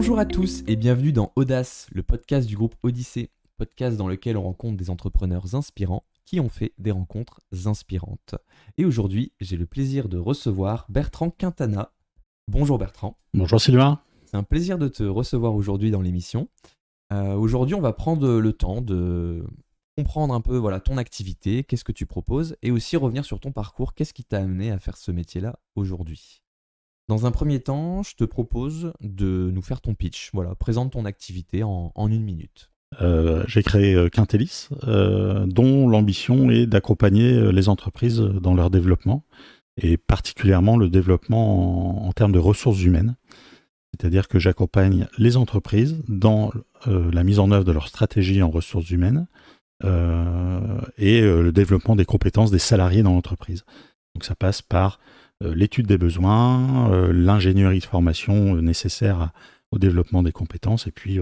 Bonjour à tous et bienvenue dans Audace, le podcast du groupe Odyssée, podcast dans lequel on rencontre des entrepreneurs inspirants qui ont fait des rencontres inspirantes. Et aujourd'hui, j'ai le plaisir de recevoir Bertrand Quintana. Bonjour Bertrand. Bonjour Sylvain. C'est un plaisir de te recevoir aujourd'hui dans l'émission. Aujourd'hui, on va prendre le temps de comprendre un peu ton activité, qu'est-ce que tu proposes, et aussi revenir sur ton parcours, qu'est-ce qui t'a amené à faire ce métier-là aujourd'hui. Dans un premier temps, je te propose de nous faire ton pitch. Voilà, présente ton activité en 1 minute. J'ai créé Quintellis, dont l'ambition est d'accompagner les entreprises dans leur développement, et particulièrement le développement en termes de ressources humaines. C'est-à-dire que j'accompagne les entreprises dans la mise en œuvre de leur stratégie en ressources humaines et le développement des compétences des salariés dans l'entreprise. Donc ça passe par l'étude des besoins, l'ingénierie de formation nécessaire au développement des compétences et puis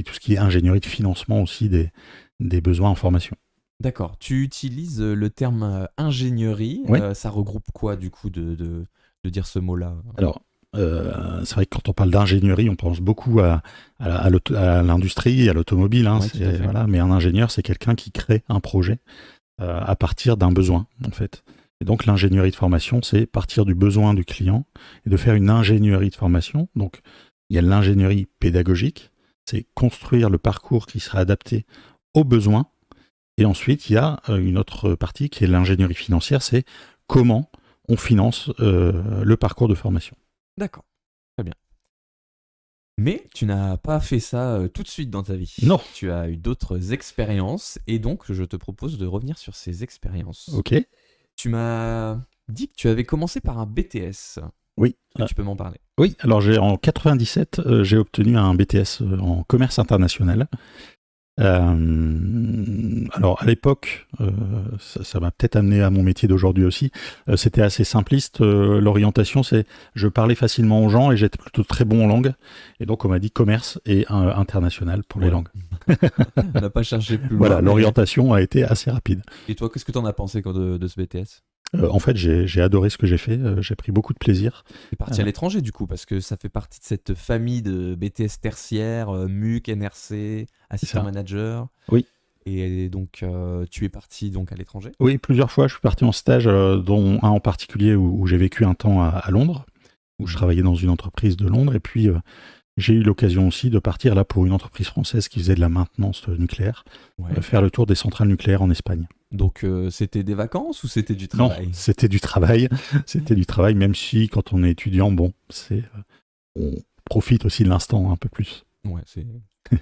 tout ce qui est ingénierie de financement aussi des besoins en formation. D'accord. Tu utilises le terme ingénierie. Oui. Ça regroupe quoi du coup de dire ce mot-là? Alors, c'est vrai que quand on parle d'ingénierie, on pense beaucoup à l'industrie, à l'automobile. Ouais, tout à fait. Voilà, mais un ingénieur, c'est quelqu'un qui crée un projet à partir d'un besoin, en fait. Et donc l'ingénierie de formation, c'est partir du besoin du client et de faire une ingénierie de formation. Donc il y a l'ingénierie pédagogique, c'est construire le parcours qui sera adapté aux besoins. Et ensuite, il y a une autre partie qui est l'ingénierie financière, c'est comment on finance le parcours de formation. D'accord, très bien. Mais tu n'as pas fait ça tout de suite dans ta vie. Non. Tu as eu d'autres expériences et donc je te propose de revenir sur ces expériences. Ok. Tu m'as dit que tu avais commencé par un BTS. Oui. Tu peux m'en parler? Oui, alors en 97, j'ai obtenu un BTS en commerce international. Alors à l'époque, ça m'a peut-être amené à mon métier d'aujourd'hui aussi, c'était assez simpliste, l'orientation c'est je parlais facilement aux gens et j'étais plutôt très bon en langue, et donc on m'a dit commerce et international pour les langues. On n'a pas cherché plus loin. Voilà, l'orientation a été assez rapide. Et toi, qu'est-ce que tu en as pensé de ce BTS? En fait, j'ai adoré ce que j'ai fait, j'ai pris beaucoup de plaisir. Tu es parti à l'étranger du coup, parce que ça fait partie de cette famille de BTS tertiaires, MUC, NRC, assistant manager. Oui. Et donc, tu es parti donc à l'étranger? Oui, plusieurs fois, je suis parti en stage, dont un en particulier où j'ai vécu un temps à Londres, où je travaillais dans une entreprise de Londres, et puis j'ai eu l'occasion aussi de partir là pour une entreprise française qui faisait de la maintenance nucléaire, faire le tour des centrales nucléaires en Espagne. Donc c'était des vacances ou c'était du travail? Non, c'était du travail. C'était du travail, même si quand on est étudiant, on profite aussi de l'instant un peu plus. Ouais,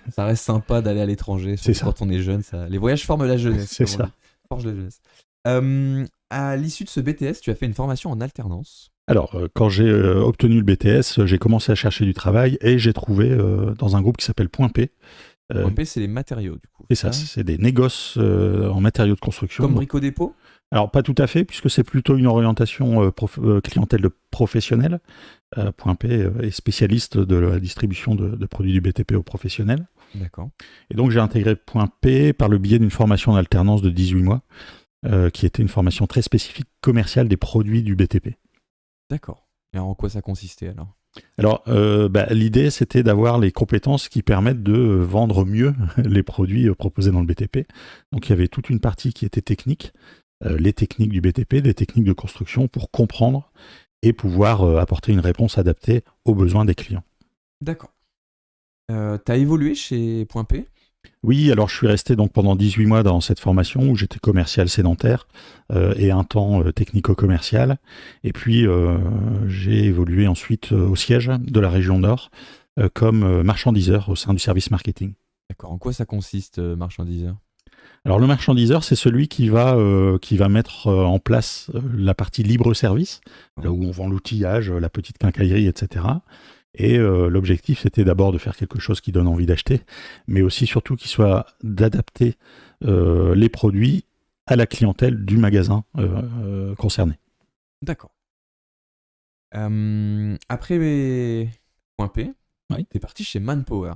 ça reste sympa d'aller à l'étranger, surtout quand on est jeune. Les voyages forment la jeunesse. C'est ça. Forgent la jeunesse. À l'issue de ce BTS, tu as fait une formation en alternance. Alors, quand j'ai obtenu le BTS, j'ai commencé à chercher du travail et j'ai trouvé dans un groupe qui s'appelle Point P. Point P, c'est les matériaux, du coup. C'est ça, c'est des négoces en matériaux de construction. Comme Brico Dépôt? Alors, pas tout à fait, puisque c'est plutôt une orientation clientèle de professionnels. Point P est spécialiste de la distribution de produits du BTP aux professionnels. D'accord. Et donc, j'ai intégré Point P par le biais d'une formation en alternance de 18 mois, qui était une formation très spécifique commerciale des produits du BTP. D'accord. Et en quoi ça consistait alors? Alors, l'idée, c'était d'avoir les compétences qui permettent de vendre mieux les produits proposés dans le BTP. Donc, il y avait toute une partie qui était technique, les techniques du BTP, des techniques de construction pour comprendre et pouvoir apporter une réponse adaptée aux besoins des clients. D'accord. T'as évolué chez Point P? Oui, alors je suis resté donc pendant 18 mois dans cette formation où j'étais commercial sédentaire et un temps technico-commercial. Et puis j'ai évolué ensuite au siège de la région Nord comme marchandiseur au sein du service marketing. D'accord. En quoi ça consiste, marchandiseur? Alors le marchandiseur, c'est celui qui va mettre en place la partie libre service, là où on vend l'outillage, la petite quincaillerie, etc. Et l'objectif, c'était d'abord de faire quelque chose qui donne envie d'acheter, mais aussi surtout qui soit d'adapter les produits à la clientèle du magasin concerné. D'accord. Après Point P, Oui. t'es parti chez Manpower.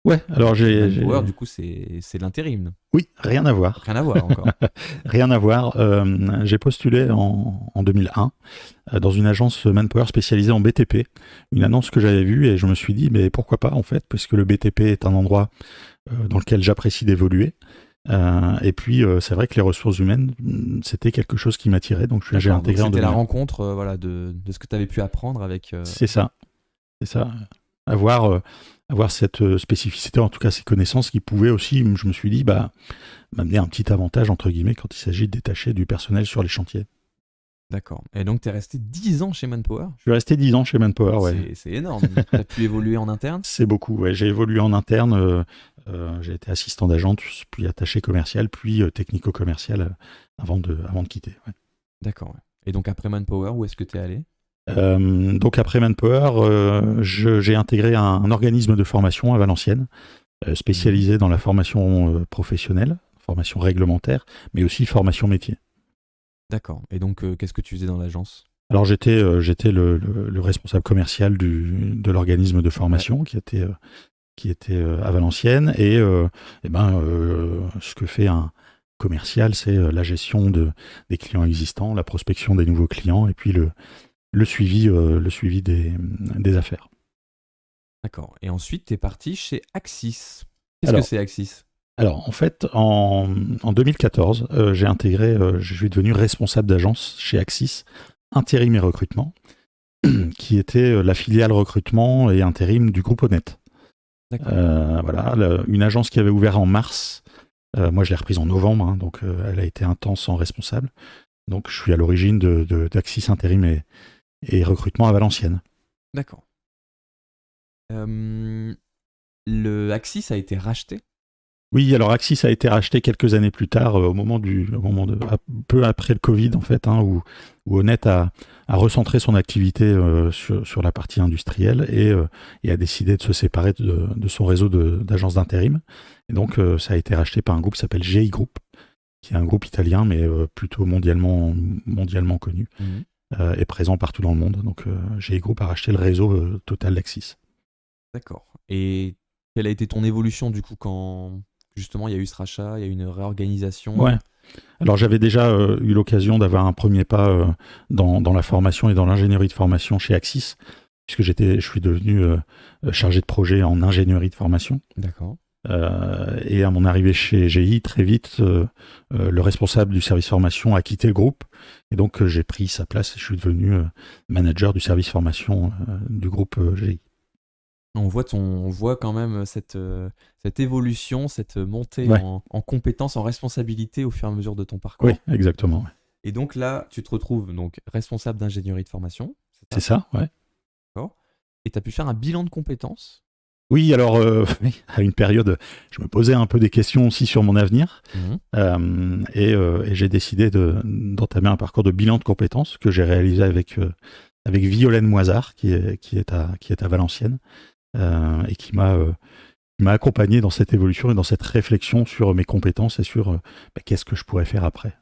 Ouais, alors Manpower, du coup, c'est l'intérim. Oui, rien à voir. Rien à voir encore. Rien à voir. J'ai postulé en 2001 dans une agence Manpower spécialisée en BTP. Une annonce que j'avais vue et je me suis dit, mais pourquoi pas en fait, parce que le BTP est un endroit dans lequel j'apprécie d'évoluer. Et puis, c'est vrai que les ressources humaines, c'était quelque chose qui m'attirait, donc j'ai D'accord, intégré donc en c'était la 2001. rencontre voilà, de ce que tu avais pu apprendre avec. C'est ça, c'est ça. Avoir cette spécificité, en tout cas ces connaissances qui pouvaient aussi, je me suis dit, m'amener un petit avantage, entre guillemets, quand il s'agit de détacher du personnel sur les chantiers. D'accord. Et donc, tu es resté 10 ans chez Manpower? Je suis resté 10 ans chez Manpower, ouais. C'est énorme. Tu as pu évoluer en interne? C'est beaucoup, ouais. J'ai évolué en interne, j'ai été assistant d'agent, puis attaché commercial, puis technico-commercial avant de quitter. Ouais. D'accord. Ouais. Et donc, après Manpower, où est-ce que tu es allé? Donc après Manpower, j'ai intégré un organisme de formation à Valenciennes, spécialisé dans la formation professionnelle, formation réglementaire, mais aussi formation métier. D'accord. Et donc, qu'est-ce que tu faisais dans l'agence? Alors j'étais le responsable commercial de l'organisme de formation qui était à Valenciennes et ce que fait un commercial, c'est la gestion des clients existants, la prospection des nouveaux clients et puis le suivi des affaires. D'accord. Et ensuite, tu es parti chez Axis. Qu'est-ce que c'est Axis? Alors, en fait, en 2014, je suis devenu responsable d'agence chez Axis, intérim et recrutement, qui était la filiale recrutement et intérim du groupe Honnête. Voilà, une agence qui avait ouvert en mars. Moi, je l'ai reprise en novembre, hein, donc elle a été un temps sans responsable. Donc, je suis à l'origine d'Axis intérim et recrutement à Valenciennes. D'accord. Le Axis a été racheté? Oui, alors Axis a été racheté quelques années plus tard, peu après le Covid en fait, hein, où Honnête a recentré son activité sur la partie industrielle et a décidé de se séparer de son réseau d'agences d'intérim. Et donc ça a été racheté par un groupe qui s'appelle GI Group, qui est un groupe italien mais plutôt mondialement connu et présent partout dans le monde. Donc GI Group a racheté le réseau total d'Axis. D'accord. Et quelle a été ton évolution du coup quand justement il y a eu ce rachat, il y a eu une réorganisation? Ouais. Alors j'avais déjà eu l'occasion d'avoir un premier pas dans la formation et dans l'ingénierie de formation chez Axis, puisque je suis devenu chargé de projet en ingénierie de formation. D'accord. Et à mon arrivée chez GI, très vite, le responsable du service formation a quitté le groupe, et donc j'ai pris sa place et je suis devenu manager du service formation du groupe GI. On voit quand même cette évolution, cette montée en compétences, en responsabilité au fur et à mesure de ton parcours. Oui, exactement. Ouais. Et donc là, tu te retrouves donc responsable d'ingénierie de formation. C'est ça, ouais. D'accord. Et tu as pu faire un bilan de compétences? Oui, alors à une période, je me posais un peu des questions aussi sur mon avenir et j'ai décidé d'entamer un parcours de bilan de compétences que j'ai réalisé avec Violaine Moisard qui est à Valenciennes. Et qui m'a accompagné dans cette évolution et dans cette réflexion sur mes compétences et sur qu'est-ce que je pourrais faire après.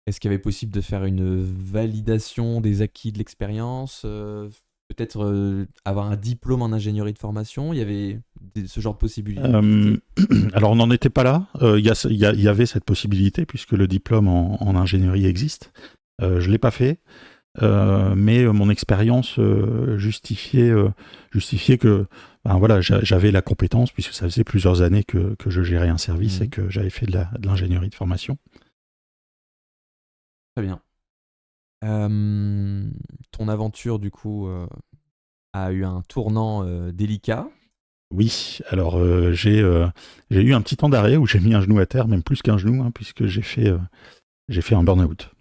Est-ce qu'il y avait possible de faire une validation des acquis de l'expérience, peut-être avoir un diplôme en ingénierie de formation? Il y avait ce genre de possibilité? Alors on n'en était pas là, il y avait cette possibilité puisque le diplôme en ingénierie existe. Je ne l'ai pas fait. Mais mon expérience justifiait que j'avais la compétence puisque ça faisait plusieurs années que je gérais un service et que j'avais fait de l'ingénierie de formation. Très bien. Ton aventure du coup a eu un tournant délicat. Oui, alors j'ai eu un petit temps d'arrêt où j'ai mis un genou à terre, même plus qu'un genou, hein, puisque j'ai fait un burn-out.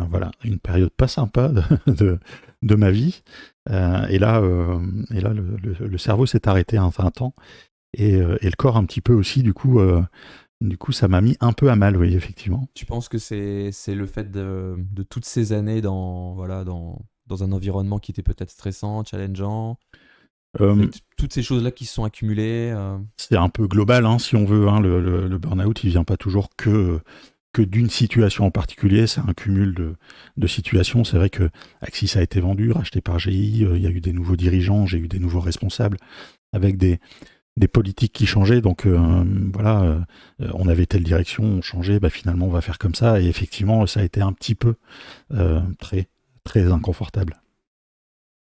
Voilà, une période pas sympa de ma vie. Et là, le cerveau s'est arrêté un temps et le corps un petit peu aussi. Du coup, ça m'a mis un peu à mal, oui, effectivement. Tu penses que c'est le fait de toutes ces années dans un environnement qui était peut-être stressant, challengeant, toutes ces choses-là qui se sont accumulées? C'est un peu global, hein, si on veut. Hein, le burn-out, il vient pas toujours que d'une situation en particulier, c'est un cumul de situations. C'est vrai que Axis a été vendu, racheté par GI, il y a eu des nouveaux dirigeants, j'ai eu des nouveaux responsables, avec des des politiques qui changeaient. Donc voilà, on avait telle direction, on changeait, finalement on va faire comme ça. Et effectivement, ça a été un petit peu très, très inconfortable.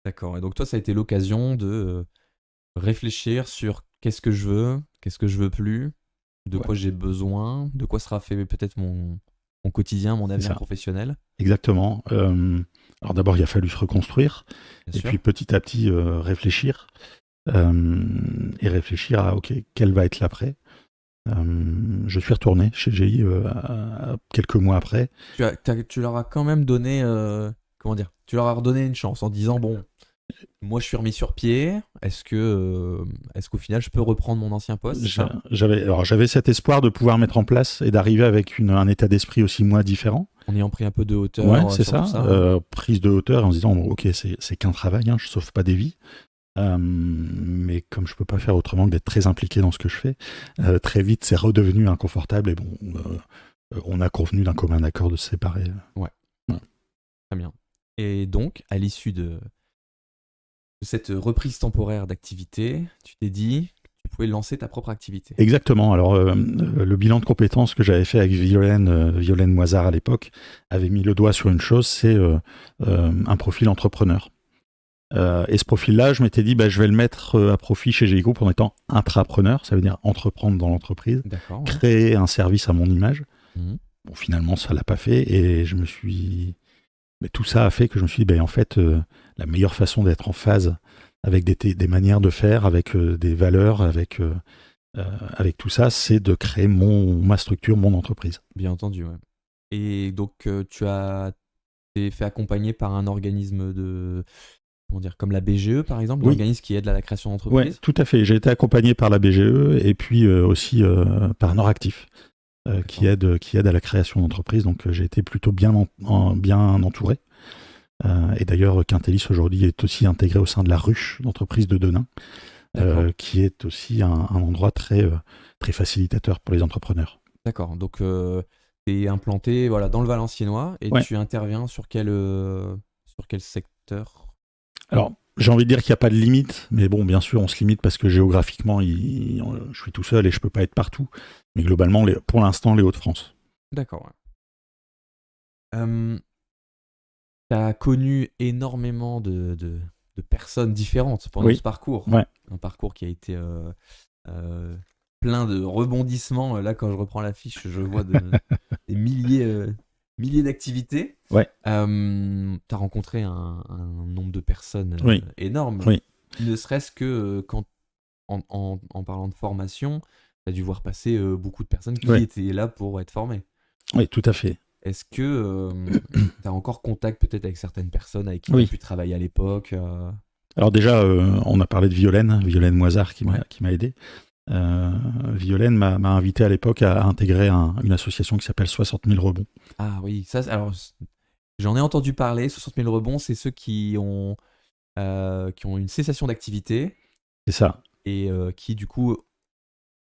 D'accord. Et donc toi, ça a été l'occasion de réfléchir sur qu'est-ce que je veux plus, de Ouais, quoi j'ai besoin, de quoi sera fait peut-être mon quotidien, mon c'est avenir ça. professionnel. Exactement. Alors d'abord, il a fallu se reconstruire, Bien et puis sûr. petit à petit réfléchir, et réfléchir à ok, quel va être l'après. Je suis retourné chez GI quelques mois après. Tu leur as quand même donné, comment dire, tu leur as redonné une chance en disant bon, moi je suis remis sur pied. Est-ce qu'au final je peux reprendre mon ancien poste, c'est ça? J'avais cet espoir de pouvoir mettre en place et d'arriver avec un état d'esprit aussi moi différent. En ayant pris un peu de Ouais, hauteur c'est sur tout ça. ça. Ouais. Prise de hauteur en se disant bon, ok, c'est qu'un travail, hein, je sauve pas des vies. Mais comme je peux pas faire autrement que d'être très impliqué dans ce que je fais, très vite c'est redevenu inconfortable et bon, on a convenu d'un commun accord de se séparer. Ouais, Ouais. très bien. Et donc, à l'issue de cette reprise temporaire d'activité, tu t'es dit que tu pouvais lancer ta propre activité. Exactement. Alors, le bilan de compétences que j'avais fait avec Violaine Moisard à l'époque avait mis le doigt sur une chose, c'est un profil entrepreneur. Et ce profil-là, je m'étais dit, je vais le mettre à profit chez GI Group en étant intrapreneur, ça veut dire entreprendre dans l'entreprise, D'accord, ouais. créer un service à mon image. Mhm. Bon, finalement, ça l'a pas fait, et je me suis... Mais tout ça a fait que je me suis dit, en fait, la meilleure façon d'être en phase avec des manières de faire, avec des valeurs, avec tout ça, c'est de créer ma structure, mon entreprise. Bien entendu, ouais. Et donc, t'es fait accompagner par un organisme comment dire, comme la BGE par exemple, Oui, l'organisme qui aide à la création ouais, d'entreprise. tout à fait. J'ai été accompagné par la BGE et puis aussi par Noractif, D'accord. qui aide à la création d'entreprise. Donc j'ai été plutôt bien entouré. Et d'ailleurs, Quintelis aujourd'hui est aussi intégré au sein de la ruche d'entreprise de Denain, D'accord. qui est aussi un endroit très, très facilitateur pour les entrepreneurs. D'accord. Donc, t'es implanté voilà, dans le Valenciennois et Ouais. tu interviens sur quel secteur? Alors, j'ai envie de dire qu'il n'y a pas de limite, mais bon, bien sûr, on se limite parce que géographiquement, je suis tout seul et je peux pas être partout. Mais globalement, pour l'instant, les Hauts-de-France. D'accord, ouais. T'as connu énormément de personnes différentes pendant ce Oui, parcours. ouais, Un parcours qui a été plein de rebondissements. Là, quand je reprends la fiche, je vois des milliers d'activités. ouais, T'as rencontré un nombre de personnes oui, énorme. oui, Ne serait-ce que en parlant de formation, t'as dû voir passer beaucoup de personnes qui ouais, étaient là pour être formées. oui, tout à fait. Est-ce que tu as encore contact peut-être avec certaines personnes avec qui tu as Oui. pu travailler à l'époque Alors déjà, on a parlé de Violaine Moisard Ouais. qui m'a aidé. Violaine m'a invité à l'époque à intégrer une association qui s'appelle 60 000 rebonds. Ah oui, ça, alors j'en ai entendu parler. 60 000 rebonds, c'est ceux qui ont une cessation d'activité C'est ça, et qui du coup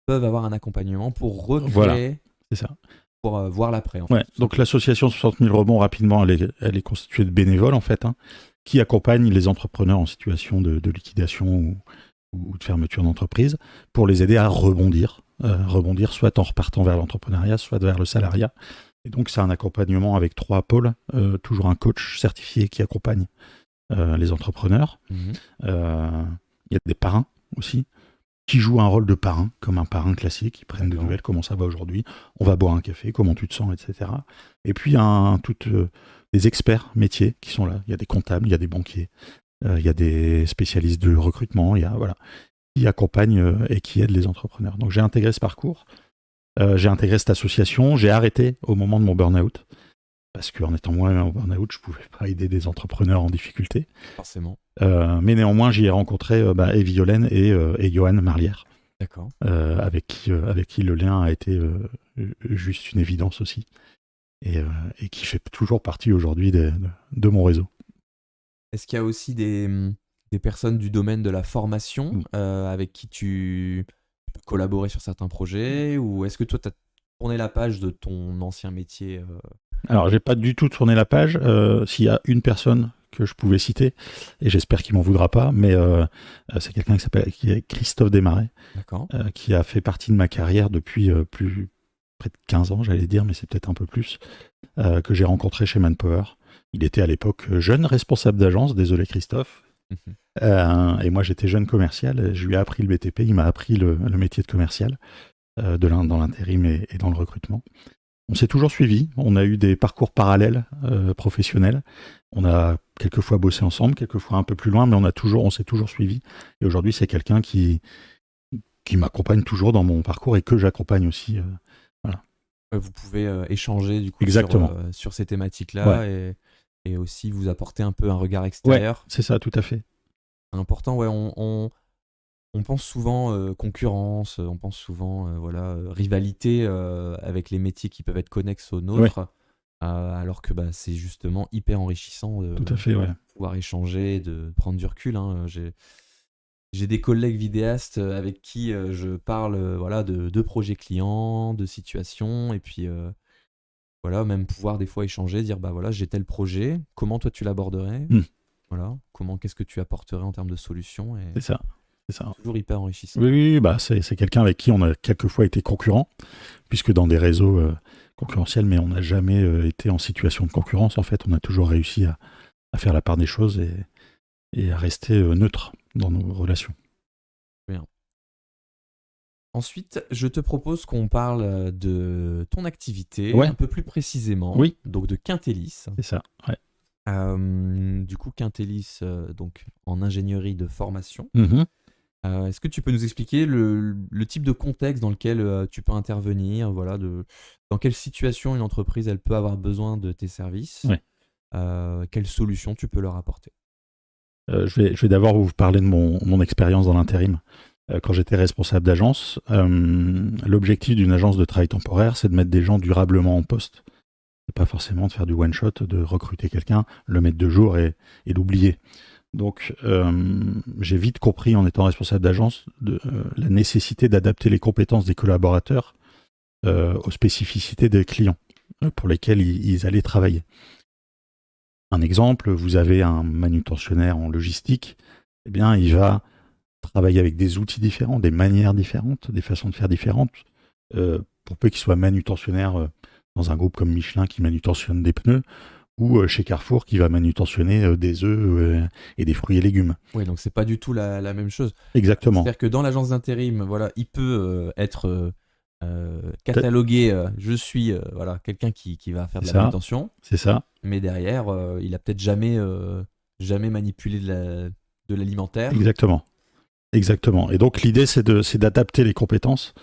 peuvent avoir un accompagnement pour voilà, recréer, c'est ça. pour voir l'après en fait. Ouais. Tout Donc simplement. l'association 60 000 rebonds, rapidement, elle est constituée de bénévoles en fait, hein, qui accompagnent les entrepreneurs en situation de liquidation ou de fermeture d'entreprise pour les aider à rebondir. Rebondir soit en repartant vers l'entrepreneuriat, soit vers le salariat. Et donc c'est un accompagnement avec 3 pôles, toujours un coach certifié qui accompagne les entrepreneurs. Mhm. Il y a des parrains aussi, qui jouent un rôle de parrain, comme un parrain classique. Ils prennent des D'accord. nouvelles, comment ça va aujourd'hui, on va boire un café, comment tu te sens, etc. Et puis, des experts métiers qui sont là. Il y a des comptables, il y a des banquiers, il y a des spécialistes de recrutement, voilà, qui accompagnent et qui aident les entrepreneurs. Donc, j'ai intégré ce parcours, j'ai intégré cette association, j'ai arrêté au moment de mon burn-out, parce qu'en étant moi-même en burn-out, je ne pouvais pas aider des entrepreneurs en difficulté. Forcément. Mais néanmoins, j'y ai rencontré et Violaine et Johan Marlière, D'accord. avec qui le lien a été juste une évidence aussi, et qui fait toujours partie aujourd'hui de mon réseau. Est-ce qu'il y a aussi des personnes du domaine de la formation avec qui tu peux collaborer sur certains projets ou est-ce que toi, tu as tourné la page de ton ancien métier Alors, j'ai pas du tout tourné la page. S'il y a une personne que je pouvais citer, et j'espère qu'il m'en voudra pas, mais c'est quelqu'un qui est Christophe Desmarais, D'accord. qui a fait partie de ma carrière depuis près de 15 ans, j'allais dire, mais c'est peut-être un peu plus, que j'ai rencontré chez Manpower. Il était à l'époque jeune responsable d'agence, désolé Christophe, Mhm. et moi j'étais jeune commercial, je lui ai appris le BTP, il m'a appris le métier de commercial, dans l'intérim et dans le recrutement. On s'est toujours suivis, on a eu des parcours parallèles professionnels, on a quelquefois bossé ensemble, quelquefois un peu plus loin, mais on s'est toujours suivis, et aujourd'hui c'est quelqu'un qui m'accompagne toujours dans mon parcours et que j'accompagne aussi. Voilà. Vous pouvez échanger du coup Exactement. sur ces thématiques-là et aussi vous apporter un peu un regard extérieur. C'est ça, tout à fait. C'est important, ouais, on pense souvent concurrence, on pense souvent rivalité avec les métiers qui peuvent être connexes aux nôtres, alors que c'est justement hyper enrichissant de Tout à fait, ouais. pouvoir échanger, de prendre du recul. J'ai des collègues vidéastes avec qui je parle de projets clients, de situations, et puis même pouvoir des fois échanger, dire j'ai tel projet, comment toi tu l'aborderais, qu'est-ce que tu apporterais en termes de solutions, et C'est ça. toujours hyper enrichissant. Oui, c'est quelqu'un avec qui on a quelquefois été concurrent, puisque dans des réseaux concurrentiels, mais on n'a jamais été en situation de concurrence. En fait, on a toujours réussi à faire la part des choses et à rester neutre dans nos relations. Bien. Ensuite, je te propose qu'on parle de ton activité un peu plus précisément, donc de Quintellis. C'est ça, ouais. Du coup, Quintellis, donc en ingénierie de formation. Mm-hmm. Est-ce que tu peux nous expliquer le type de contexte dans lequel tu peux intervenir, dans quelle situation une entreprise elle peut avoir besoin de tes services, quelles solutions tu peux leur apporter? Je vais d'abord vous parler de mon expérience dans l'intérim. Quand j'étais responsable d'agence, l'objectif d'une agence de travail temporaire, c'est de mettre des gens durablement en poste. C'est pas forcément de faire du one-shot, de recruter quelqu'un, le mettre 2 jours et l'oublier. Donc, j'ai vite compris, en étant responsable d'agence, la nécessité d'adapter les compétences des collaborateurs aux spécificités des clients pour lesquels ils allaient travailler. Un exemple, vous avez un manutentionnaire en logistique, eh bien, il va travailler avec des outils différents, des manières différentes, des façons de faire différentes, pour peu qu'il soit manutentionnaire dans un groupe comme Michelin qui manutentionne des pneus, ou chez Carrefour qui va manutentionner des œufs et des fruits et légumes. Oui, donc c'est pas du tout la même chose. Exactement. C'est-à-dire que dans l'agence d'intérim, il peut être catalogué, je suis quelqu'un qui va faire de la manutention. C'est ça. Mais derrière, il a peut-être jamais manipulé de l'alimentaire. Exactement. Et donc l'idée, c'est d'adapter les compétences,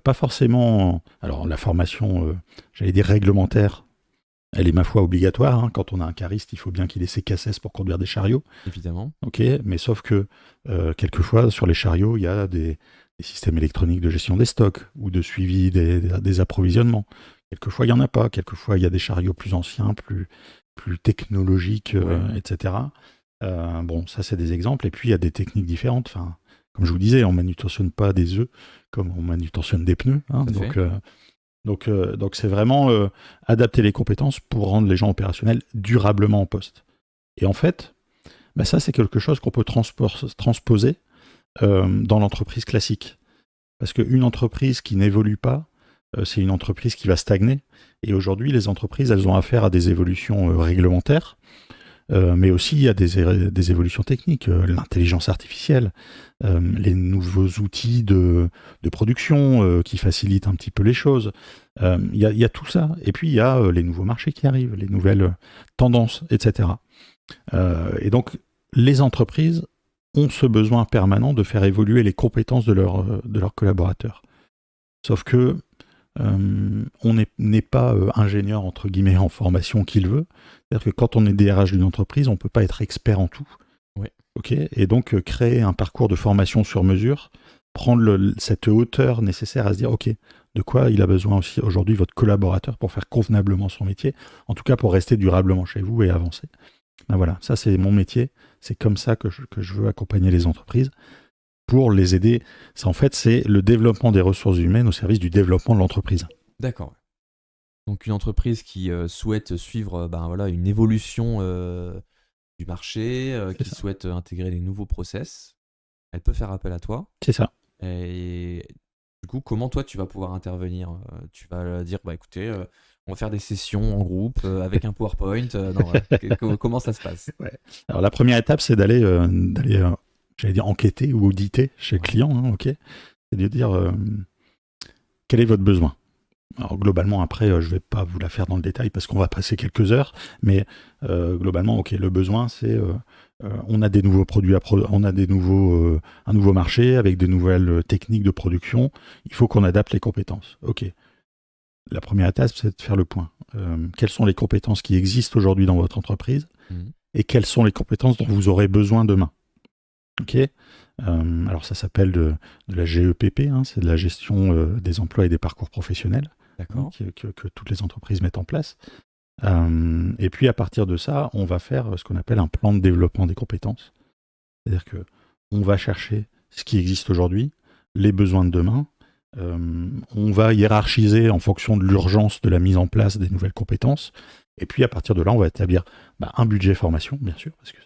pas forcément. Alors la formation, j'allais dire réglementaire, elle est ma foi obligatoire. Hein. Quand on a un cariste, il faut bien qu'il ait ses cassettes pour conduire des chariots. Évidemment. Ok, mais sauf que quelquefois sur les chariots, il y a des systèmes électroniques de gestion des stocks ou de suivi des approvisionnements. Quelquefois, il n'y en a pas. Quelquefois, il y a des chariots plus anciens, plus technologiques, etc. Ça, c'est des exemples. Et puis, il y a des techniques différentes. Enfin, comme je vous disais, on ne manutentionne pas des œufs comme on manutentionne des pneus. Hein. Donc, c'est vraiment adapter les compétences pour rendre les gens opérationnels durablement en poste. Et en fait, ça, c'est quelque chose qu'on peut transposer dans l'entreprise classique. Parce qu'une entreprise qui n'évolue pas, c'est une entreprise qui va stagner. Et aujourd'hui, les entreprises, elles ont affaire à des évolutions réglementaires, mais aussi il y a des évolutions techniques, l'intelligence artificielle, les nouveaux outils de production qui facilitent un petit peu les choses. Il y a tout ça. Et puis il y a les nouveaux marchés qui arrivent, les nouvelles tendances, etc. Et donc les entreprises ont ce besoin permanent de faire évoluer les compétences de leurs collaborateurs. Sauf que on n'est pas ingénieur entre guillemets en formation qu'il veut. C'est-à-dire que quand on est DRH d'une entreprise, on ne peut pas être expert en tout. Oui. Okay, et donc créer un parcours de formation sur mesure, prendre cette hauteur nécessaire à se dire ok, de quoi il a besoin aussi aujourd'hui votre collaborateur pour faire convenablement son métier, en tout cas pour rester durablement chez vous et avancer. Voilà, ça c'est mon métier, c'est comme ça que je veux accompagner les entreprises pour les aider. En fait, c'est le développement des ressources humaines au service du développement de l'entreprise. D'accord. Donc une entreprise qui souhaite suivre une évolution du marché, C'est qui ça. souhaite intégrer des nouveaux process, elle peut faire appel à toi. C'est ça. Et du coup, comment toi tu vas pouvoir intervenir? Tu vas dire, bah écoutez, on va faire des sessions en groupe avec un PowerPoint. Non, voilà. Comment ça se passe? Ouais. Alors la première étape, c'est d'aller j'allais dire enquêter ou auditer chez le Ouais. client, hein, ok. C'est de dire quel est votre besoin. Alors globalement, après, je vais pas vous la faire dans le détail parce qu'on va passer quelques heures, mais globalement, ok, le besoin, c'est on a des nouveaux produits, on a un nouveau marché avec des nouvelles techniques de production. Il faut qu'on adapte les compétences. Ok. La première étape, c'est de faire le point. Quelles sont les compétences qui existent aujourd'hui dans votre entreprise Mhm. et quelles sont les compétences dont vous aurez besoin demain. Ok. Alors ça s'appelle de la GEPP, hein, c'est de la gestion des emplois et des parcours professionnels, hein, D'accord. que toutes les entreprises mettent en place. Et puis à partir de ça, on va faire ce qu'on appelle un plan de développement des compétences. C'est-à-dire que on va chercher ce qui existe aujourd'hui, les besoins de demain. On va hiérarchiser en fonction de l'urgence de la mise en place des nouvelles compétences. Et puis à partir de là, on va établir un budget formation, bien sûr, parce que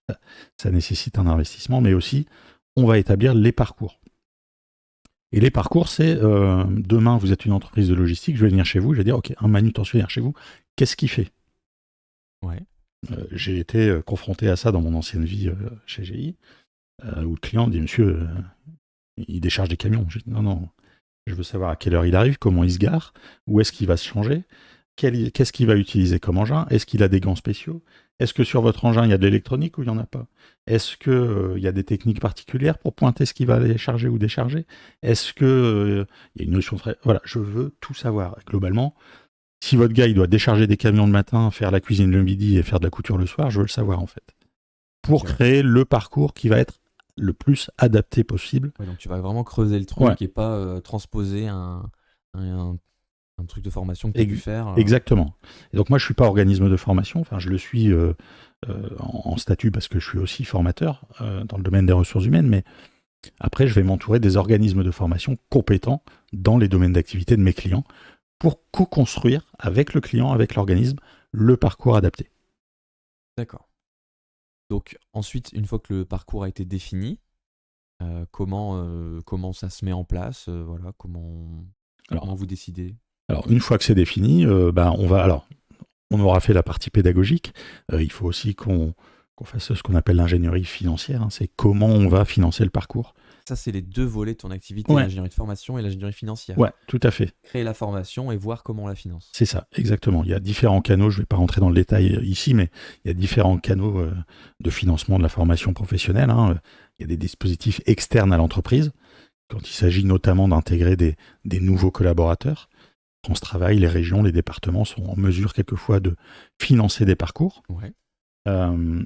ça nécessite un investissement, mais aussi on va établir les parcours. Et les parcours, c'est demain, vous êtes une entreprise de logistique, je vais venir chez vous, je vais dire, ok, un manutentionnaire chez vous, qu'est-ce qu'il fait? Ouais. J'ai été confronté à ça dans mon ancienne vie chez GI, où le client dit, monsieur, il décharge des camions. Je dis, non, non, je veux savoir à quelle heure il arrive, comment il se gare, où est-ce qu'il va se changer, qu'est-ce qu'il va utiliser comme engin, est-ce qu'il a des gants spéciaux, est-ce que sur votre engin il y a de l'électronique ou il n'y en a pas, est-ce qu'il y a des techniques particulières pour pointer ce qu'il va aller charger ou décharger, est-ce qu'il y a une notion de frais, voilà, je veux tout savoir. Et globalement, si votre gars il doit décharger des camions le matin, faire la cuisine le midi et faire de la couture le soir, je veux le savoir en fait, pour Ok. créer le parcours qui va être le plus adapté possible. Ouais, donc tu vas vraiment creuser le Ouais, truc et pas transposer un, un truc de formation que tu as pu faire. exactement. Et donc moi, je suis pas organisme de formation. Enfin, je le suis en statut parce que je suis aussi formateur dans le domaine des ressources humaines. Mais après, je vais m'entourer des organismes de formation compétents dans les domaines d'activité de mes clients pour co-construire avec le client, avec l'organisme, le parcours adapté. D'accord. Donc ensuite, une fois que le parcours a été défini, comment ça se met en place, voilà, comment Alors, vous décidez? alors une fois que c'est défini, on aura fait la partie pédagogique. Il faut aussi qu'on fasse ce qu'on appelle l'ingénierie financière, hein. C'est comment on va financer le parcours. Ça, c'est les deux volets de ton activité, Ouais, l'ingénierie de formation et l'ingénierie financière. ouais, tout à fait. Créer la formation et voir comment on la finance. C'est ça, exactement. Il y a différents canaux, je ne vais pas rentrer dans le détail ici, mais il y a différents canaux de financement de la formation professionnelle, hein. Il y a des dispositifs externes à l'entreprise, quand il s'agit notamment d'intégrer des nouveaux collaborateurs. France Travail, les régions, les départements sont en mesure quelquefois de financer des parcours. Ouais.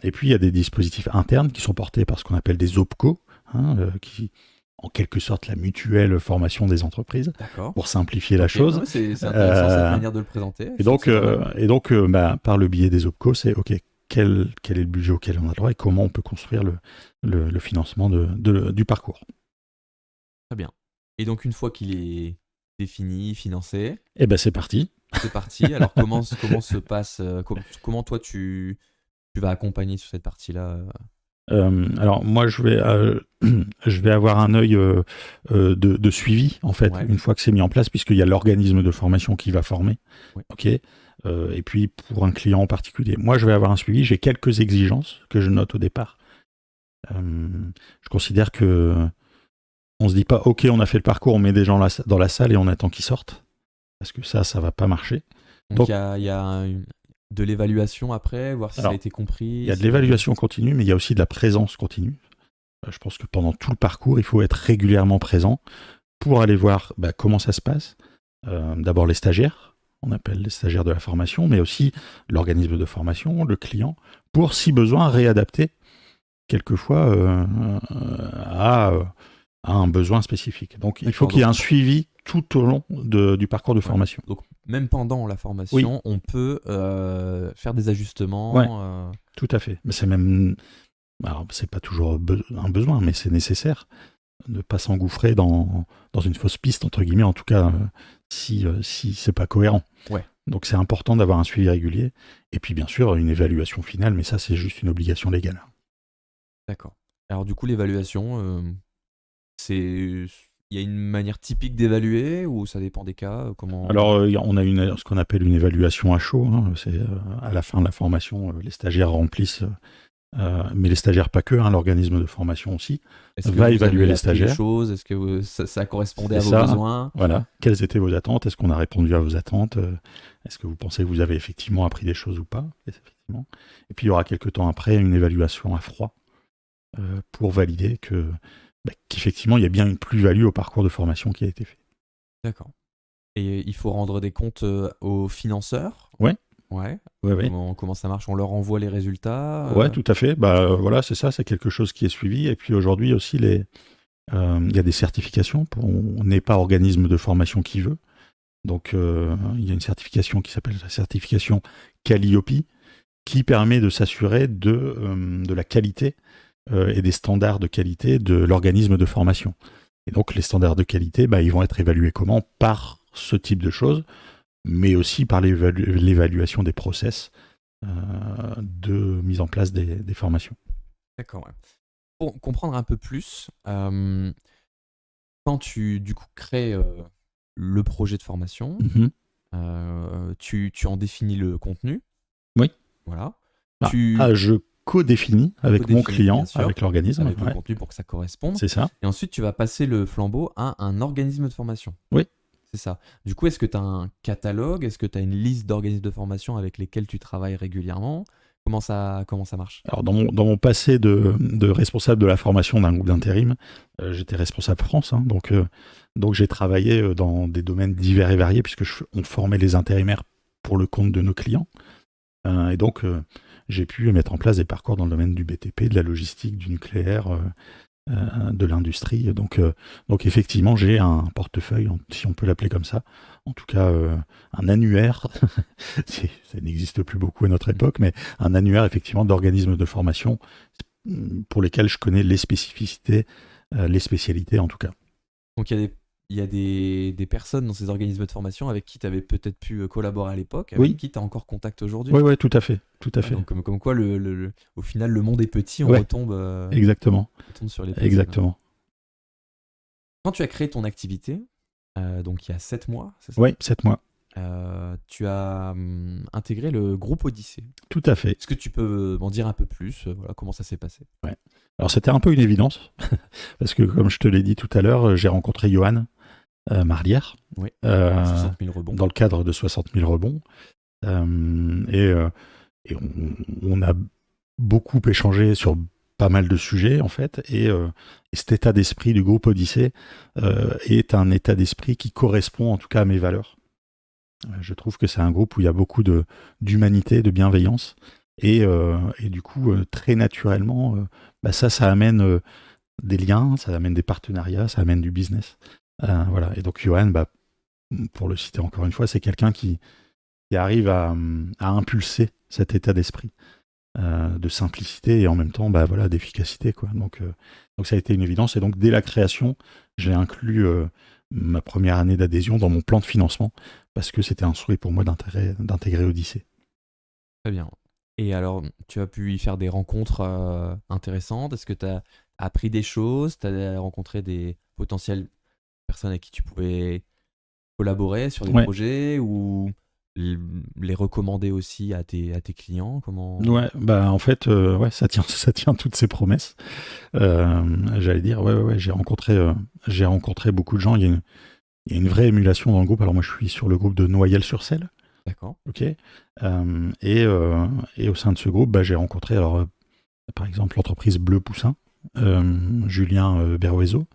Et puis il y a des dispositifs internes qui sont portés par ce qu'on appelle des OPCO, hein, qui en quelque sorte la mutuelle formation des entreprises, D'accord. pour simplifier la Ok, chose. ouais, c'est intéressant cette Euh, manière de le présenter. Et donc, C'est pas mal. par le biais des OPCO, c'est OK, quel est le budget auquel on a droit et comment on peut construire le financement du parcours. Très bien. Et donc une fois qu'il est défini, financé, Et ben c'est parti. c'est parti. Alors comment se passe, comment toi tu vas accompagner sur cette partie-là? Alors moi, je vais avoir un œil de suivi, en fait, Ouais. une fois que c'est mis en place, puisqu'il y a l'organisme de formation qui va former. Ouais. OK. Et puis, pour un client en particulier, moi, je vais avoir un suivi. J'ai quelques exigences que je note au départ. Je considère que on se dit pas, OK, on a fait le parcours, on met des gens dans la salle et on attend qu'ils sortent. Parce que ça va pas marcher. Donc Donc, il y a de l'évaluation après, voir si ça a alors, été compris. il y a de l'évaluation continue, mais il y a aussi de la présence continue. Je pense que pendant tout le parcours, il faut être régulièrement présent pour aller voir comment ça se passe. D'abord les stagiaires, on appelle les stagiaires de la formation, mais aussi l'organisme de formation, le client, pour si besoin réadapter quelquefois à un besoin spécifique. Donc il faut D'accord, qu'il y ait donc un suivi tout au long du parcours de formation. donc même pendant la Oui, formation, on peut faire des ajustements. ouais, tout à fait. Mais c'est même, alors c'est pas toujours un besoin, mais c'est nécessaire de ne pas s'engouffrer dans une fausse piste, entre guillemets, en tout cas, si c'est pas cohérent. Ouais. Donc c'est important d'avoir un suivi régulier. Et puis bien sûr, une évaluation finale, mais ça c'est juste une obligation légale. D'accord. Alors du coup, l'évaluation, il y a une manière typique d'évaluer ou ça dépend des cas? Comment... Alors on a ce qu'on appelle une évaluation à chaud. Hein. C'est à la fin de la formation, les stagiaires remplissent, mais les stagiaires pas que, hein, l'organisme de formation aussi, Est-ce que va vous évaluer avez les appris des stagiaires. choses? Est-ce que ça correspondait à C'est vos ça. besoins? Voilà. Quelles étaient vos attentes? Est-ce qu'on a répondu à vos attentes? Est-ce que vous pensez que vous avez effectivement appris des choses ou pas? Effectivement. Et puis il y aura quelques temps après une évaluation à froid pour valider qu'effectivement il y a bien une plus-value au parcours de formation qui a été fait. D'accord. Et il faut rendre des comptes aux financeurs? Ouais. Ouais. Ouais. Comment ça marche? On leur envoie les résultats? Ouais, tout à fait. Voilà, c'est ça, c'est quelque chose qui est suivi. Et puis aujourd'hui aussi, il y a des certifications. On n'est pas organisme de formation qui veut. Donc il y a une certification qui s'appelle la certification Calliope, qui permet de s'assurer de la qualité et des standards de qualité de l'organisme de formation. Et donc les standards de qualité, ils vont être évalués comment? Par ce type de choses, mais aussi par l'évaluation des process de mise en place des formations. D'accord, ouais. Pour comprendre un peu plus, quand tu du coup crées le projet de formation, tu en définis le contenu. Oui. Voilà. Je co-définis avec mon client, avec l'organisme. Avec le contenu pour que ça corresponde. C'est ça. Et ensuite, tu vas passer le flambeau à un organisme de formation. Oui. C'est ça. Du coup, est-ce que tu as un catalogue? Est-ce que tu as une liste d'organismes de formation avec lesquels tu travailles régulièrement? Comment ça marche? Alors dans mon passé de responsable de la formation d'un groupe d'intérim, j'étais responsable France, hein, donc j'ai travaillé dans des domaines divers et variés puisque on formait les intérimaires pour le compte de nos clients. Et donc j'ai pu mettre en place des parcours dans le domaine du BTP, de la logistique, du nucléaire, de l'industrie. Donc effectivement, j'ai un portefeuille, si on peut l'appeler comme ça, en tout cas un annuaire, ça n'existe plus beaucoup à notre époque, mais un annuaire effectivement d'organismes de formation pour lesquels je connais les spécificités, les spécialités en tout cas. Donc il y a des personnes dans ces organismes de formation avec qui tu avais peut-être pu collaborer à l'époque, avec qui tu as encore contact aujourd'hui? Oui, tout à fait. Donc, comme quoi, au final, le monde est petit, on retombe, exactement. on tombe sur les personnes. Exactement. Quand tu as créé ton activité, donc il y a 7 mois, c'est ça? Oui, 7 mois. Tu as intégré le groupe Odyssée. Tout à fait. Est-ce que tu peux m'en dire un peu plus? Voilà, comment ça s'est passé? Ouais. Alors c'était un peu une évidence, parce que comme je te l'ai dit tout à l'heure, j'ai rencontré Johan Marlière, 60 000 rebonds. dans le cadre de 60 000 rebonds. Et on a beaucoup échangé sur pas mal de sujets, en fait. Et cet état d'esprit du groupe Odyssée est un état d'esprit qui correspond en tout cas à mes valeurs. Je trouve que c'est un groupe où il y a beaucoup d'humanité, de bienveillance. Et du coup, très naturellement, ça amène des liens, ça amène des partenariats, ça amène du business. Voilà. Et donc, Johan, pour le citer encore une fois, c'est quelqu'un qui arrive à impulser cet état d'esprit de simplicité et en même temps d'efficacité, quoi. Donc ça a été une évidence. Et donc, dès la création, j'ai inclus ma première année d'adhésion dans mon plan de financement parce que c'était un souhait pour moi d'intégrer Odyssée. Très bien. Et alors, tu as pu y faire des rencontres intéressantes? Est-ce que tu as appris des choses? Tu as rencontré des potentielles personnes avec qui tu pouvais collaborer sur des projets ou les recommander aussi à tes clients? Comment... Ouais, en fait, ça tient toutes ses promesses. J'allais dire, j'ai rencontré beaucoup de gens. Il y a une vraie émulation dans le groupe. Alors moi, je suis sur le groupe de Noyelles-sur-Celle. D'accord. Ok. Et au sein de ce groupe, j'ai rencontré, par exemple, l'entreprise Bleu Poussin, Julien Berroiseau,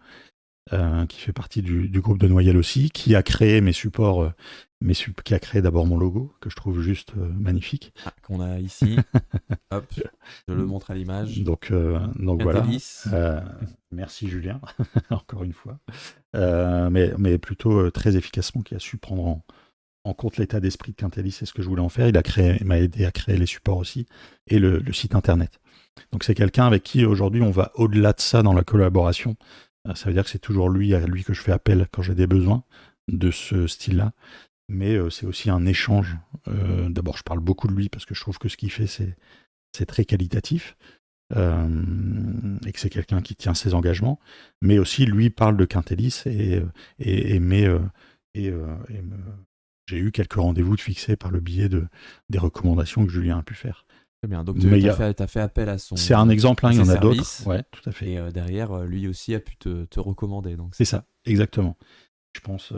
qui fait partie du groupe de Noyelles aussi, qui a créé mes supports, qui a créé d'abord mon logo, que je trouve juste magnifique. Qu'on a ici. Hop, je le montre à l'image. Donc voilà. Merci Julien, encore une fois. Mais plutôt très efficacement, qui a su prendre en compte l'état d'esprit de Quintellis et ce que je voulais en faire. Il m'a aidé à créer les supports aussi et le site internet. Donc c'est quelqu'un avec qui aujourd'hui on va au-delà de ça dans la collaboration. Ça veut dire que c'est toujours à lui que je fais appel quand j'ai des besoins de ce style-là. mais c'est aussi un échange. D'abord, je parle beaucoup de lui parce que je trouve que ce qu'il fait, c'est très qualitatif. Et que c'est quelqu'un qui tient ses engagements, mais aussi lui parle de Quintellis j'ai eu quelques rendez-vous de fixés par le biais des recommandations que Julien a pu faire. Très bien. Donc, Mais tu as fait appel à c'est un exemple, à il y en ses a d'autres. services, Ouais, tout à fait. et derrière, lui aussi a pu te recommander. Donc, C'est ça, exactement. Je pense.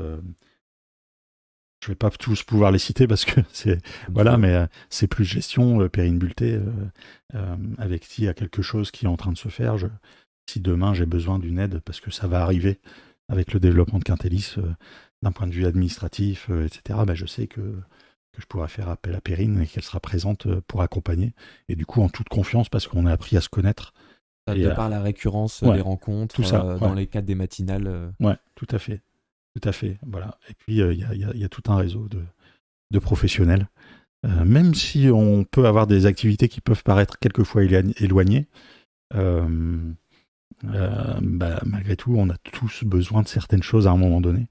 Je vais pas tous pouvoir les citer parce que c'est voilà, mais c'est plus gestion. Perrine Bulté, avec qui il y a quelque chose qui est en train de se faire. Si demain j'ai besoin d'une aide, parce que ça va arriver avec le développement de Quintellis, d'un point de vue administratif, etc. Je sais que je pourrai faire appel à Perrine et qu'elle sera présente pour accompagner. Et du coup, en toute confiance, parce qu'on a appris à se connaître. De par la récurrence des rencontres, tout ça, dans les cadres des matinales. Ouais, tout à fait. Tout à fait, voilà. Et puis, il y a tout un réseau de professionnels. Même si on peut avoir des activités qui peuvent paraître quelquefois éloignées, malgré tout, on a tous besoin de certaines choses à un moment donné,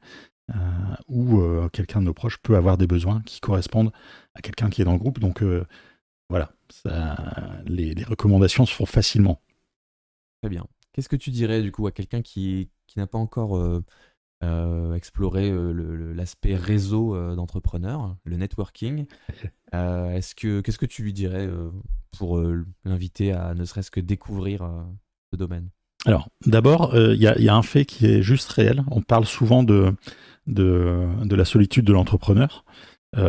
où quelqu'un de nos proches peut avoir des besoins qui correspondent à quelqu'un qui est dans le groupe. Donc, voilà, les recommandations se font facilement. Très bien. Qu'est-ce que tu dirais, du coup, à quelqu'un qui n'a pas encore... explorer l'aspect réseau d'entrepreneurs, le networking. Qu'est-ce que tu lui dirais pour l'inviter à ne serait-ce que découvrir ce domaine? Alors, d'abord, il y a un fait qui est juste réel. On parle souvent de la solitude de l'entrepreneur.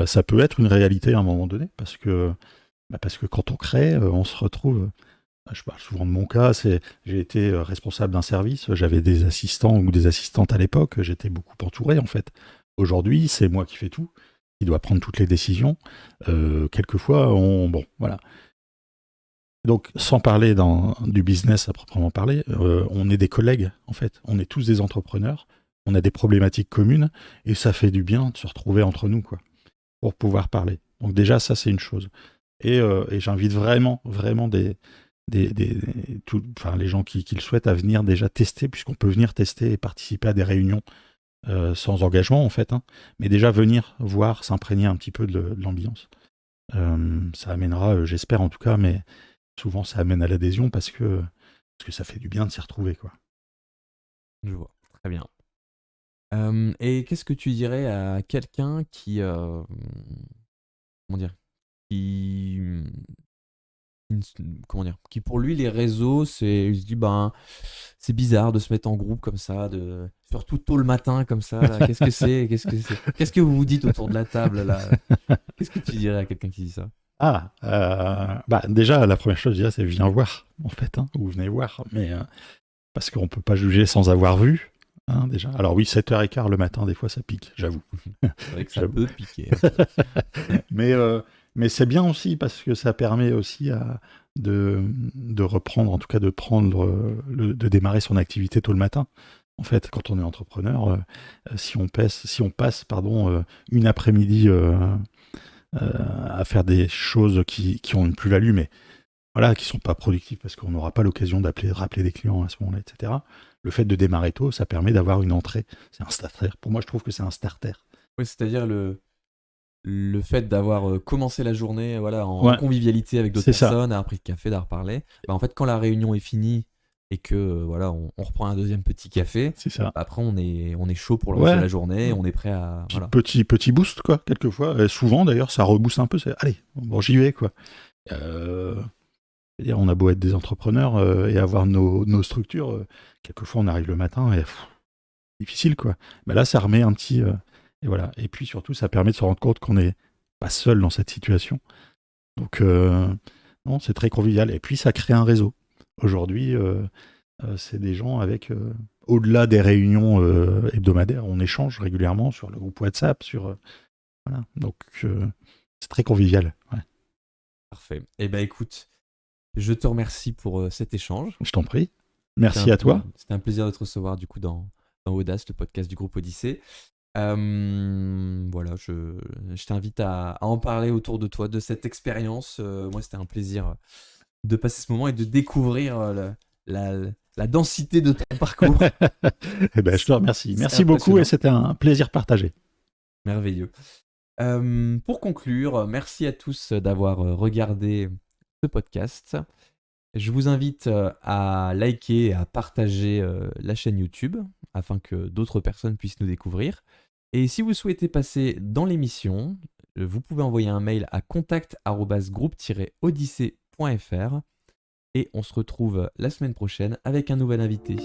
Ça peut être une réalité à un moment donné, parce que quand on crée, on se retrouve... Je parle souvent de mon cas, j'ai été responsable d'un service, j'avais des assistants ou des assistantes à l'époque, j'étais beaucoup entouré en fait. Aujourd'hui, c'est moi qui fais tout, qui dois prendre toutes les décisions. Quelquefois, bon, voilà. Donc, sans parler du business à proprement parler, on est des collègues en fait, on est tous des entrepreneurs, on a des problématiques communes, et ça fait du bien de se retrouver entre nous, quoi, pour pouvoir parler. Donc déjà, ça c'est une chose. Et j'invite vraiment les gens qui le souhaitent à venir déjà tester, puisqu'on peut venir tester et participer à des réunions sans engagement en fait, hein, mais déjà venir voir, s'imprégner un petit peu de l'ambiance. Ça amènera, j'espère en tout cas, mais souvent ça amène à l'adhésion parce que ça fait du bien de s'y retrouver, quoi. Je vois, très bien. Et qu'est-ce que tu dirais à quelqu'un qui... comment dire, qui pour lui les réseaux, il se dit c'est bizarre de se mettre en groupe comme ça, surtout tôt le matin comme ça, là. Qu'est-ce que c'est, qu'est-ce que vous vous dites autour de la table là? Qu'est-ce que tu dirais à quelqu'un qui dit ça? Déjà la première chose je dirais c'est viens voir en fait, hein, ou venez voir, mais parce qu'on peut pas juger sans avoir vu, hein, déjà. Alors oui, 7h15 le matin des fois ça pique, j'avoue. C'est vrai que ça peut piquer. Mais c'est bien aussi parce que ça permet aussi de reprendre, en tout cas de démarrer son activité tôt le matin. En fait, quand on est entrepreneur, si on passe une après-midi à faire des choses qui ont une plus-value, mais voilà, qui sont pas productives parce qu'on n'aura pas l'occasion de rappeler des clients à ce moment-là, etc. Le fait de démarrer tôt, ça permet d'avoir une entrée. C'est un starter. Pour moi, je trouve que c'est un starter. Oui, c'est-à-dire le fait d'avoir commencé la journée en convivialité avec d'autres personnes, d'avoir pris le café, d'avoir parlé. En fait, quand la réunion est finie et que on reprend un deuxième petit café, c'est ça. Après on est chaud pour le reste de la journée, on est prêt à... Petit boost, quoi, quelquefois. Souvent, d'ailleurs, ça rebooste un peu. Allez, bon, j'y vais, quoi. On a beau être des entrepreneurs et avoir nos structures, quelquefois on arrive le matin et difficile, quoi. Mais là, ça remet un petit... Et voilà. Et puis surtout, ça permet de se rendre compte qu'on n'est pas seul dans cette situation. Donc, non, c'est très convivial. Et puis, ça crée un réseau. Aujourd'hui, c'est des gens avec, au-delà des réunions hebdomadaires, on échange régulièrement sur le groupe WhatsApp, voilà. Donc, c'est très convivial. Ouais. Parfait. Eh bien, écoute, je te remercie pour cet échange. Je t'en prie. Merci à toi. C'était un plaisir de te recevoir, du coup, dans Audace, le podcast du groupe Odyssée. Voilà, je t'invite à en parler autour de toi, de cette expérience. Moi, c'était un plaisir de passer ce moment et de découvrir la densité de ton parcours. Je te remercie. Merci beaucoup et c'était un plaisir partagé. Merveilleux. Pour conclure, merci à tous d'avoir regardé ce podcast. Je vous invite à liker et à partager la chaîne YouTube afin que d'autres personnes puissent nous découvrir. Et si vous souhaitez passer dans l'émission, vous pouvez envoyer un mail à contact@groupe-odyssée.fr et on se retrouve la semaine prochaine avec un nouvel invité.